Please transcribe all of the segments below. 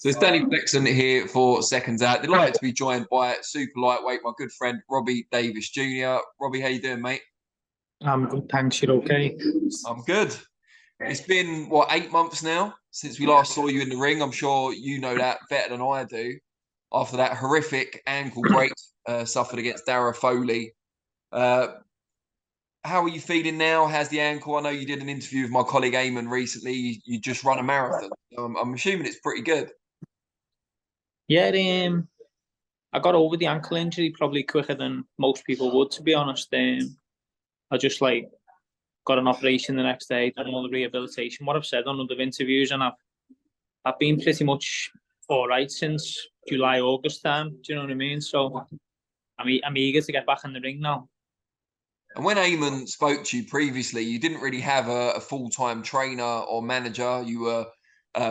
So it's Danny Flexon here for Seconds Out. Delighted to be joined by super lightweight, my good friend Robbie Davies Jr. Robbie, how you doing, mate? I'm good, thanks. You're okay? I'm good. It's been, what, 8 months now since we last saw you in the ring. I'm sure you know that better than I do. After that horrific ankle break suffered against Dara Foley. How are you feeling now? How's the ankle? I know you did an interview with my colleague Eamon recently. You just run a marathon. I'm assuming it's pretty good. Yeah, I got over the ankle injury probably quicker than most people would, to be honest. I just got an operation the next day, done all the rehabilitation. What I've said on other interviews, and I've been pretty much all right since July, August time. Do you know what I mean? So I'm eager to get back in the ring now. And when Eamon spoke to you previously, you didn't really have a full-time trainer or manager. You were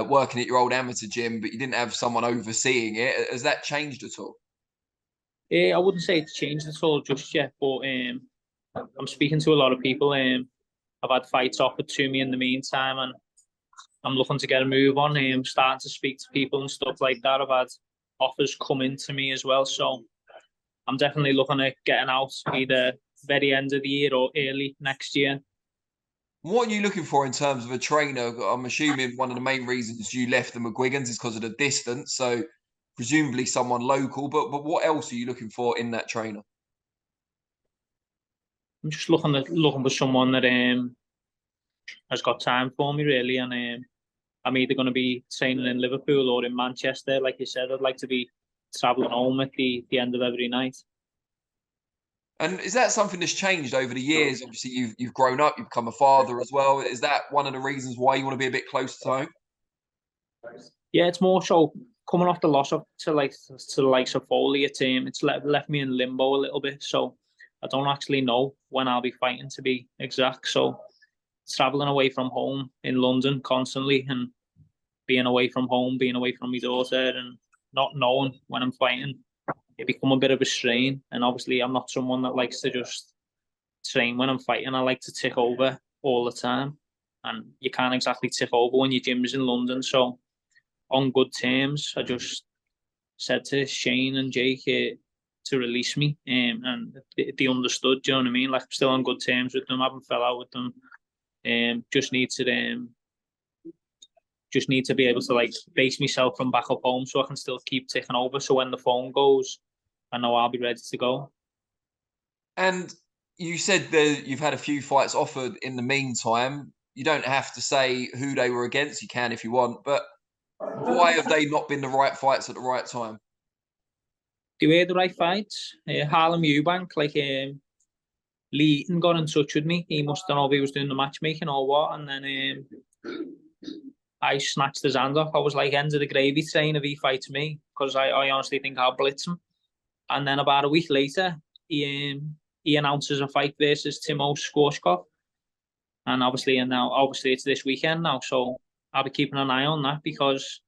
working at your old amateur gym, but you didn't have someone overseeing it. Has that changed at all? I wouldn't say it's changed at all just yet, but I'm speaking to a lot of people. I've had fights offered to me in the meantime, and I'm looking to get a move on. I'm starting to speak to people and stuff like that. I've had offers come in to me as well, so I'm definitely looking at getting out either very end of the year or early next year. What are you looking for in terms of a trainer? I'm assuming one of the main reasons you left the McGuigans is because of the distance, so presumably someone local. But what else are you looking for in that trainer? I'm just looking for someone that has got time for me really, and I'm either going to be training in Liverpool or in Manchester. Like you said, I'd like to be travelling home at the end of every night. And is that something that's changed over the years? Obviously, you've grown up, you've become a father as well. Is that one of the reasons why you want to be a bit closer to home? Yeah, it's more so coming off the loss of to the likes of Foley. It's left me in limbo a little bit, so I don't actually know when I'll be fighting, to be exact. So traveling away from home in London constantly and being away from home, being away from my daughter, and not knowing when I'm fighting, it become a bit of a strain. And obviously, I'm not someone that likes to just train when I'm fighting. I like to tick over all the time, and you can't exactly tick over when your gym's in London. So on good terms, I just said to Shane and Jake to release me, and they understood. Do you know what I mean? Like, I'm still on good terms with them. I haven't fell out with them. Just need to be able to base myself from back up home so I can still keep ticking over. So when the phone goes, I know I'll be ready to go. And you said that you've had a few fights offered in the meantime. You don't have to say who they were against. You can if you want, but why have they not been the right fights at the right time? They were the right fights. Harlem Eubank, Lee Eaton got in touch with me. He must have known if he was doing the matchmaking or what. And then I snatched his hand off. I was like, end of the gravy train if he fights me, because I honestly think I'll blitz him. And then about a week later, he announces a fight versus Timo Skorshkov. And obviously it's this weekend now. So I'll be keeping an eye on that, because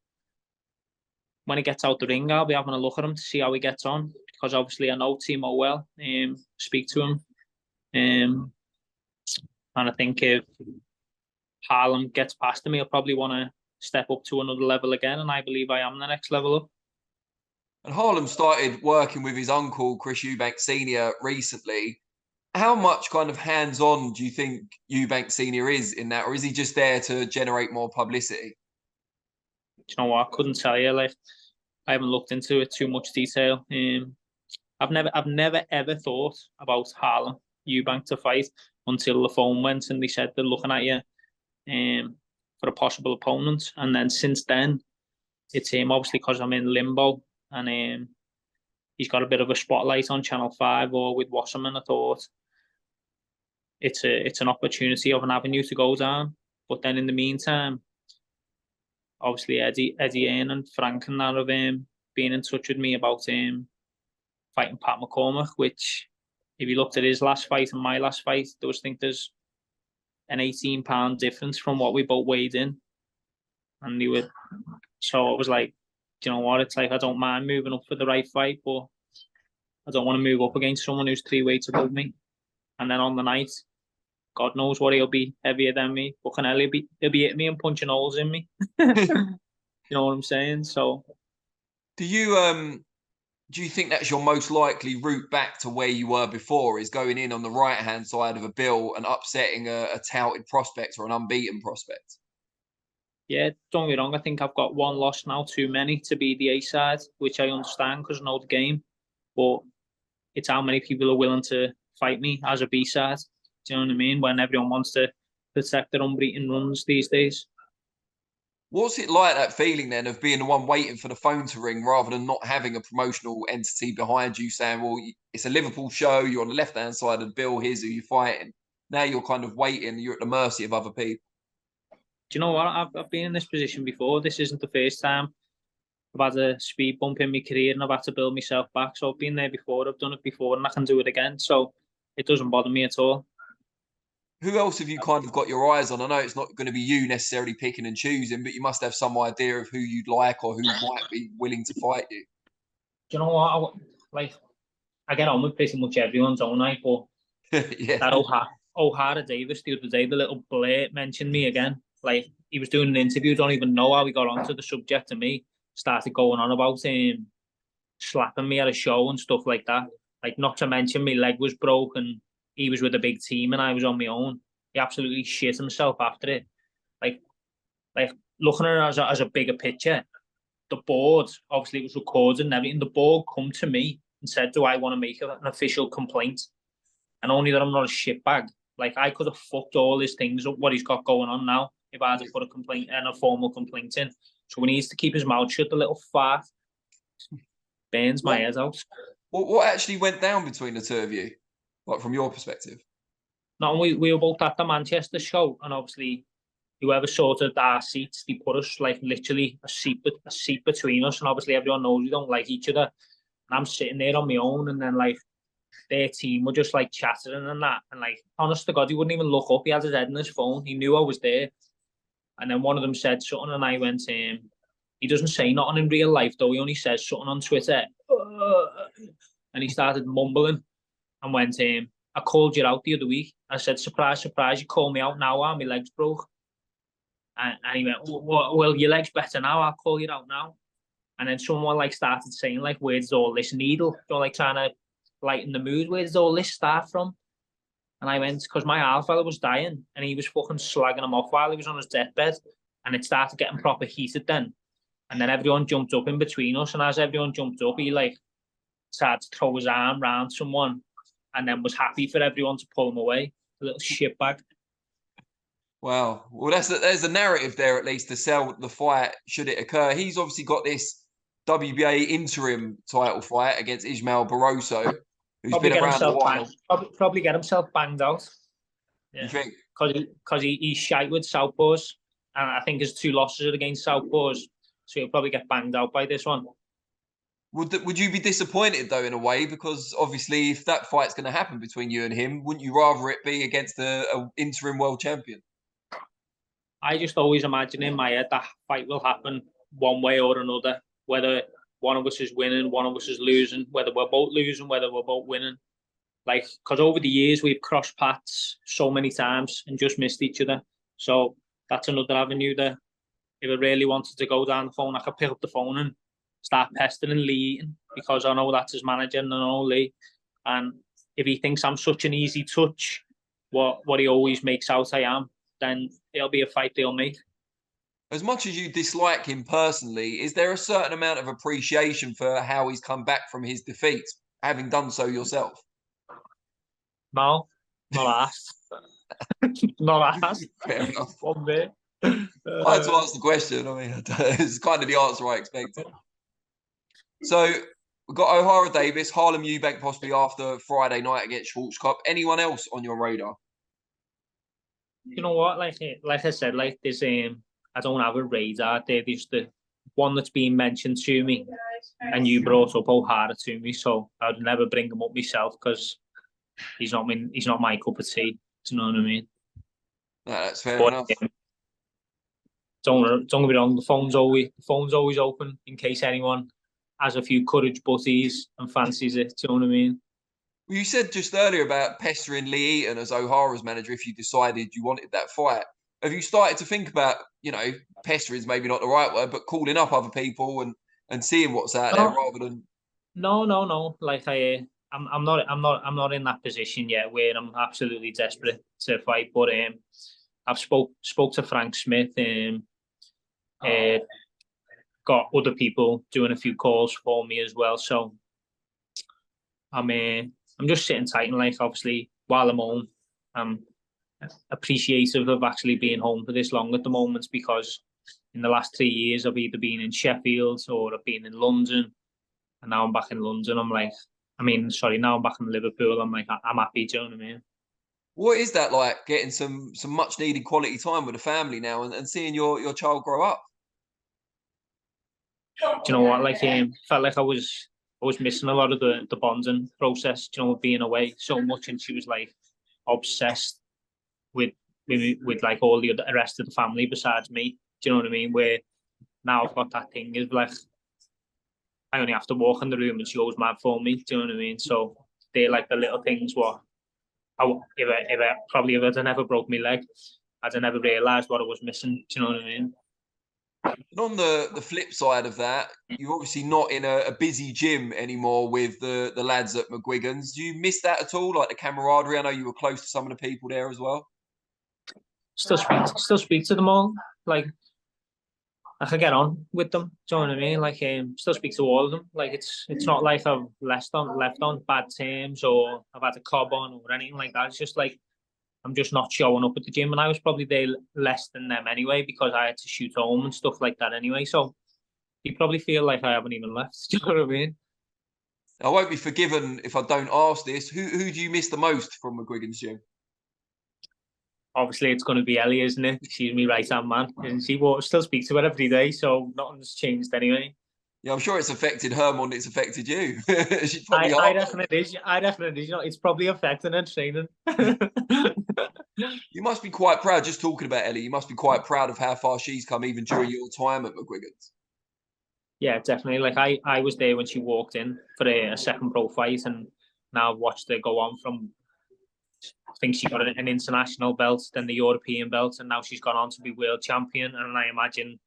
when he gets out the ring, I'll be having a look at him to see how he gets on. Because obviously I know Timo well, speak to him. And I think if Harlem gets past him, he'll probably want to step up to another level again. And I believe I am the next level up. And Harlem started working with his uncle, Chris Eubank Sr. recently. How much kind of hands-on do you think Eubank Sr. is in that? Or is he just there to generate more publicity? You know what? I couldn't tell you. I haven't looked into it too much detail. I've never ever thought about Harlem Eubank to fight until the phone went and they said they're looking at you for a possible opponent. And then since then, it's him, obviously, because I'm in limbo, and he's got a bit of a spotlight on Channel 5 or with Wasserman. I thought it's an opportunity of an avenue to go down. But then in the meantime, obviously Eddie and Frank and that have been in touch with me about fighting Pat McCormack, which, if you looked at his last fight and my last fight, there's an 18-pound difference from what we both weighed in. And so it was like, you know what, it's like I don't mind moving up for the right fight, but I don't want to move up against someone who's 3 weights above me. And then on the night, God knows what, he'll be heavier than me. Fucking hell, he'll be hitting me and punching holes in me. You know what I'm saying? So, do you think that's your most likely route back to where you were before? Is going in on the right hand side of a bill and upsetting a touted prospect or an unbeaten prospect? yeah, don't get me wrong. I think I've got one loss now too many to be the A side, which I understand because I know the game. But it's how many people are willing to fight me as a B side. Do you know what I mean? When everyone wants to protect their unbeaten runs these days. What's it like, that feeling then of being the one waiting for the phone to ring rather than not having a promotional entity behind you saying, well, it's a Liverpool show, you're on the left hand side of the bill, here's who you're fighting. Now you're kind of waiting, you're at the mercy of other people. Do you know what? I've been in this position before. This isn't the first time I've had a speed bump in my career and I've had to build myself back. So I've been there before, I've done it before, and I can do it again. So it doesn't bother me at all. Who else have you kind of got your eyes on? I know it's not going to be you necessarily picking and choosing, but you must have some idea of who you'd like or who might be willing to fight you. Do you know what? I get on with pretty much everyone, don't I? But Yeah. that Ohara Davies the other day, the little blurt, mentioned me again. Like, he was doing an interview, don't even know how he got onto the subject to me. Started going on about slapping me at a show and stuff like that. Like, not to mention my leg was broke and he was with a big team and I was on my own. He absolutely shit himself after it. Like looking at it as a bigger picture, the board, obviously it was recorded and everything, the board come to me and said, do I want to make an official complaint? And only that I'm not a shitbag. Like, I could have fucked all his things up, what he's got going on now, if I had to put a complaint and a formal complaint in. So he needs to keep his mouth shut, the little fart. Burns my head out. What actually went down between the two of you, like from your perspective? No, we were both at the Manchester show, and obviously whoever sorted our seats, they put us like literally a seat between us, and obviously everyone knows we don't like each other. And I'm sitting there on my own, and then like their team were just like chattering and that, and like honest to God, he wouldn't even look up. He had his head in his phone. He knew I was there, and then one of them said something, and I went, he doesn't say nothing in real life though. He only says something on Twitter, and he started mumbling and went, I called you out the other week. I said, surprise, surprise, you call me out now while my leg's broke. And he went, well, your leg's better now, I'll call you out now. And then someone like started saying, like, where's all this needle? You know, like trying to lighten the mood. Where does all this start from? And I went, because my half fella was dying and he was fucking slagging him off while he was on his deathbed. And it started getting proper heated then. And then everyone jumped up in between us. And as everyone jumped up, he like started to throw his arm around someone and then was happy for everyone to pull him away. A little shitbag. Wow. Well, there's a narrative there, at least, to sell the fight should it occur. He's obviously got this WBA interim title fight against Ismael Barroso, who's been around a while. Probably get himself banged out. Yeah. You think? Because he's shite with southpaws, and I think his 2 losses are against southpaws, so he'll probably get banged out by this one. Would you be disappointed though, in a way, because obviously if that fight's going to happen between you and him, wouldn't you rather it be against a interim world champion? I just always imagine in my head that fight will happen one way or another, whether one of us is winning, one of us is losing, whether we're both losing, whether we're both winning. Like, because over the years we've crossed paths so many times and just missed each other. So that's another avenue there. If I really wanted to go down the phone, I could pick up the phone and start pestering Lee Eaton, because I know that's his manager and I know Lee. And if he thinks I'm such an easy touch, what he always makes out I am, then it'll be a fight they'll make. As much as you dislike him personally, is there a certain amount of appreciation for how he's come back from his defeat, having done so yourself? No, not asked. Not asked. Fair enough. One bit. I had to ask the question. I mean, it's kind of the answer I expected. So we've got Ohara Davies, Harlem Eubank possibly after Friday night against Schwarzkopf. Anyone else on your radar? You know what? Like I said, like there's I don't have a radar. There's the one that's been mentioned to me, and you brought up Ohara to me, so I'd never bring him up myself because he's not my cup of tea. Do you know what I mean? No, that's fair enough. Don't get me wrong. The phone's always open in case anyone has a few courage butties and fancies it. Do you know what I mean? Well, you said just earlier about pestering Lee Eaton as O'Hara's manager if you decided you wanted that fight. Have you started to think about, pestering is maybe not the right word, but calling up other people and seeing what's out there rather than? No. Like I'm not in that position yet where I'm absolutely desperate to fight. But I've spoke to Frank Smith and got other people doing a few calls for me as well. So I'm just sitting tight, and like obviously while I'm home, I'm appreciative of actually being home for this long at the moment, because in the last 3 years I've either been in Sheffield or I've been in London, and now I'm back in London. Now I'm back in Liverpool. I'm like, I'm happy. Do you know what I mean? What is that like, getting some much needed quality time with the family now and seeing your child grow up? Do you know what? Like, felt like I was missing a lot of the bonding process. You know, being away so much, and she was like obsessed with like all the rest of the family besides me. Do you know what I mean? Where now I've got that thing is like, I only have to walk in the room and she goes mad for me. Do you know what I mean? So they're like the little things what if I'd never broke my leg, I'd never realised what I was missing. Do you know what I mean? And on the flip side of that, you're obviously not in a busy gym anymore with the lads at McGuigan's. Do you miss that at all? Like the camaraderie? I know you were close to some of the people there as well. Still speak to them all. Like, I can get on with them. Do you know what I mean? Like, still speak to all of them. Like, it's not like I've left on bad terms or I've had a cob on or anything like that. It's just like I'm just not showing up at the gym, and I was probably there less than them anyway because I had to shoot home and stuff like that anyway. So you probably feel like I haven't even left. Do you know what I mean? I won't be forgiven if I don't ask this. Who do you miss the most from McGuigan's gym? Obviously, it's going to be Ellie, isn't it? She's my right-hand man, and she will still speak to her every day, so nothing's changed anyway. Yeah, I'm sure it's affected her more than it's affected you. She's I, probably I reckon it is. I reckon it is. You know, it's probably affecting her training. You must be quite proud, just talking about Ellie, you must be quite proud of how far she's come even during your time at McGuigan's. Yeah, definitely. Like I was there when she walked in for a second pro fight, and now I've watched her go on from, I think she got an international belt, then the European belt, and now she's gone on to be world champion. And I imagine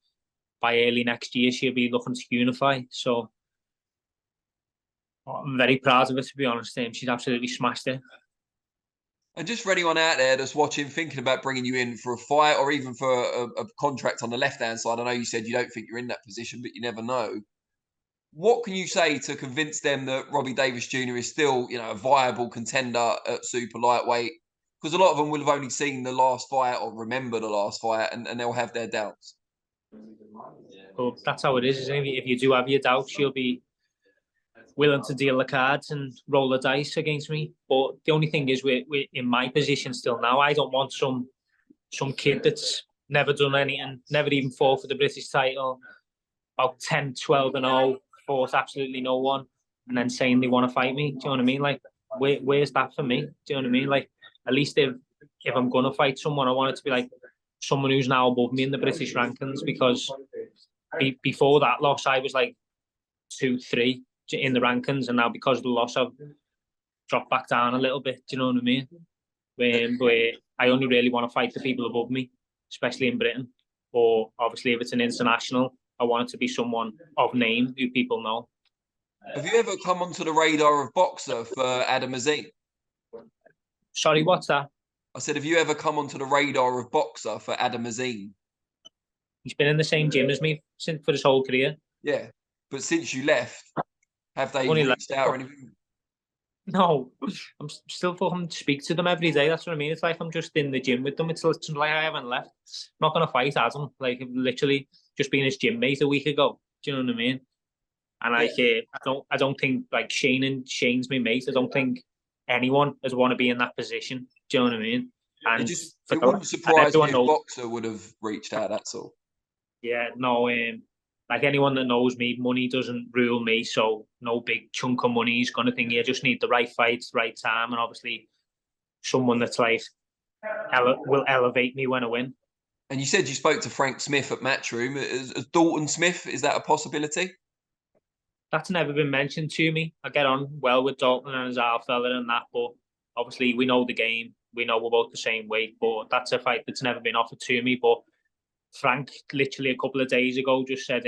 by early next year she'll be looking to unify. So I'm very proud of her, to be honest. She's absolutely smashed it. And just for anyone out there that's watching, thinking about bringing you in for a fight or even for a contract on the left-hand side, I know you said you don't think you're in that position, but you never know. What can you say to convince them that Robbie Davies Jr is still, a viable contender at super lightweight? Because a lot of them will have only seen the last fight or remember the last fight, and they'll have their doubts. Well, that's how it is, isn't it? If you do have your doubts, you'll be willing to deal the cards and roll the dice against me. But the only thing is, we're in my position still now. I don't want some kid that's never done anything, never even fought for the British title, about 10, 12 and 0, fought absolutely no one, and then saying they want to fight me. Do you know what I mean? Like, where's that for me? Do you know what I mean? Like, at least if I'm going to fight someone, I want it to be like someone who's now above me in the British rankings, because before that loss, I was like 2, 3 in the rankings, and now because of the loss, I've dropped back down a little bit. Do you know what I mean? Where I only really want to fight the people above me, especially in Britain. Or obviously, if it's an international, I want it to be someone of name who people know. Have you ever come onto the radar of boxer for Adam Azim? Sorry, what's that? I said, have you ever come onto the radar of boxer for Adam Azim? He's been in the same gym as me for his whole career. Yeah, but since you left, have they Only reached out or anything? No, I'm still fucking speak to them every day. That's what I mean. It's like I'm just in the gym with them. It's like I haven't left. I'm not gonna fight Adam. Like, I've literally just been his gym mate a week ago. Do you know what I mean? And like, I don't think like Shane's my mate. I don't think anyone has want to be in that position. Do you know what I mean? And it wouldn't surprise me if boxer would have reached out. That's all. Yeah, no. Like, anyone that knows me, money doesn't rule me. So no big chunk of money is going to think. You just need the right fights, right time, and obviously someone that's like will elevate me when I win. And you said you spoke to Frank Smith at Matchroom. Is Dalton Smith, is that a possibility? That's never been mentioned to me. I get on well with Dalton and his our fella and that, but obviously we know the game. we know we're both the same weight, but that's a fight that's never been offered to me. But Frank, literally a couple of days ago, just said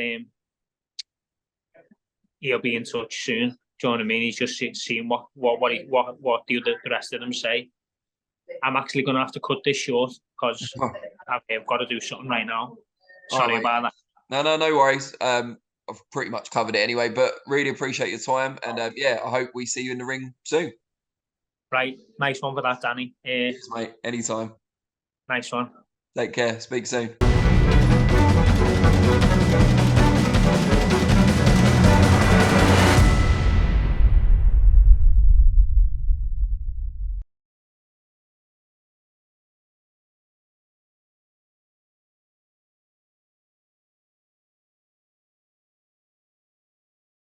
he'll be in touch soon. Do you know what I mean? He's just seeing what the rest of them say. I'm actually going to have to cut this short because I've got to do something right now. Sorry about that. No worries. I've pretty much covered it anyway, but really appreciate your time. And yeah, I hope we see you in the ring soon. Right. Nice one for that, Danny. Cheers, mate. Anytime. Nice one. Take care. Speak soon.